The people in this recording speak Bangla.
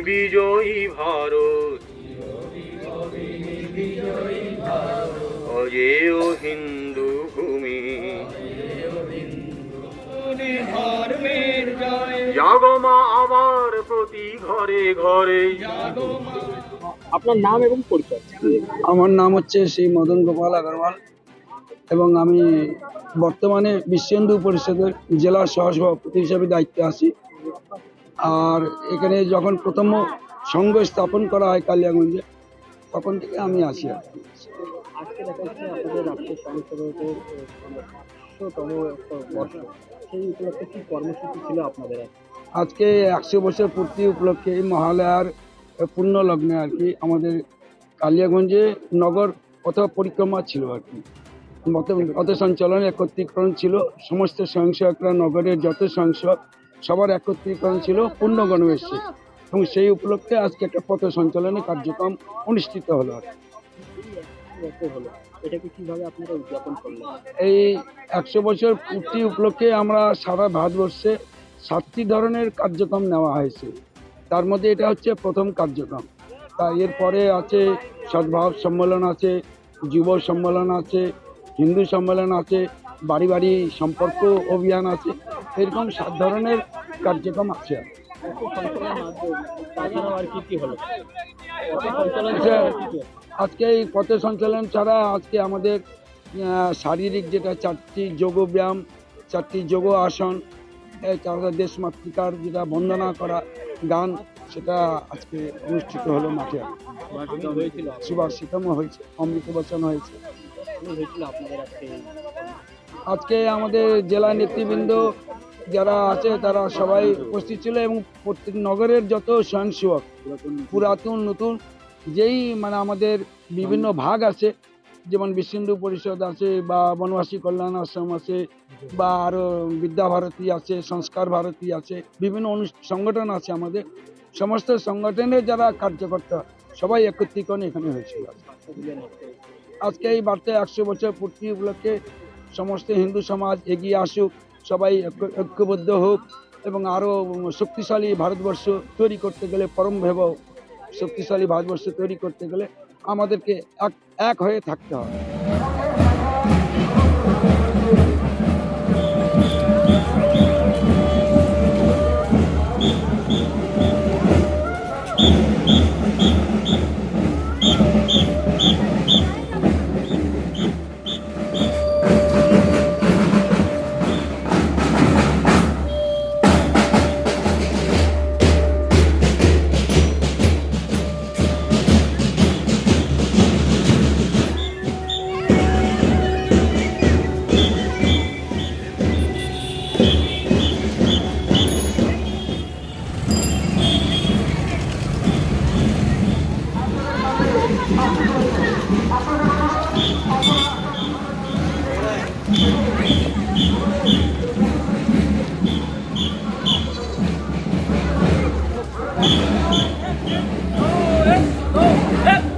বিজয়ী ভারত অজেয় হিন্দু ভূমি জাগমা আমার প্রতি ঘরে ঘরে। আপনার নাম এবং পরিচয়? আমার নাম হচ্ছে শ্রী মদন গোপাল আগরওয়াল এবং আমি বর্তমানে বিশ্ব হিন্দু পরিষদের জেলা সহসভাপতি হিসাবে দায়িত্বে আছি। আর এখানে যখন প্রথম সংঘ স্থাপন করা হয় কালিয়াগঞ্জে, তখন থেকে আমি আসি। আজকে দেখা যাচ্ছে আপনাদের রাষ্ট্রীয় স্বয়ংসেবকের 500তম বর্ষ, সেই উপলক্ষে কি কর্মসূচি ছিল আপনাদের? আজকে 100 বছর পূর্তি উপলক্ষে মহালয়ার পূর্ণ লগ্নে আর কি আমাদের কালিয়াগঞ্জে নগর পথ পরিক্রমা ছিল আর কি। পথ সঞ্চালন একত্রীকরণ ছিল, সমস্ত স্বয়ংসেবকরা নগরের যত স্বয়ংসেবক সবার একত্রীকরণ ছিল পূর্ণ গণবেশে, এবং সেই উপলক্ষে আজকে একটা পথ সঞ্চালনের কার্যক্রম অনুষ্ঠিত হলো। এটাকে কিভাবে আপনারা উদযাপন করলেন? এই 100 বছর পূর্তি উপলক্ষে আমরা সারা ভারতবর্ষে 7টি ধরনের কার্যক্রম নেওয়া হয়েছে। তার মধ্যে এটা হচ্ছে প্রথম কার্যক্রম। তা এরপরে আছে সদ্ভাব সম্মেলন আছে, যুব সম্মেলন আছে, হিন্দু সম্মেলন আছে, বাড়ি বাড়ি সম্পর্ক অভিযান আছে। এরকম 7 ধরনের কার্যক্রম আছে। আজকে এই পথ সঞ্চালন ছাড়া আজকে আমাদের শারীরিক যেটা 4টি যোগ ব্যায়াম, 4টি যোগ আসন, তারপরে দেশমাতৃকার যেটা বন্দনা করা গান, সেটা আজকে অনুষ্ঠিত হলো মাঠে। সুভাষিতম হয়েছে, অমৃত বচন হয়েছে। আজকে আমাদের জেলা নেতৃবৃন্দ যারা আছে তারা সবাই উপস্থিত ছিল, এবং প্রত্যেক নগরের যত স্বয়ংসেবক পুরাতন নতুন যেই আমাদের বিভিন্ন ভাগ আছে, যেমন বিশ্ব হিন্দু পরিষদ আছে, বা বনবাসী কল্যাণ আশ্রম আছে, বা আরও বিদ্যাভারতী আছে, সংস্কার ভারতী আছে, বিভিন্ন সংগঠন আছে। আমাদের সমস্ত সংগঠনের যারা কার্যকর্তা সবাই একত্রীকরণ এখানে হয়েছিল। আজকে এই বার্তায় 100 বছর পূর্তি উপলক্ষে সমস্ত হিন্দু সমাজ এগিয়ে আসুক, সবাই ঐক্যবদ্ধ হোক, এবং আরও শক্তিশালী ভারতবর্ষ তৈরি করতে গেলে, পরমভাবে শক্তিশালী ভারতবর্ষ তৈরি করতে গেলে আমাদেরকে এক হয়ে থাকতে হবে। Oh,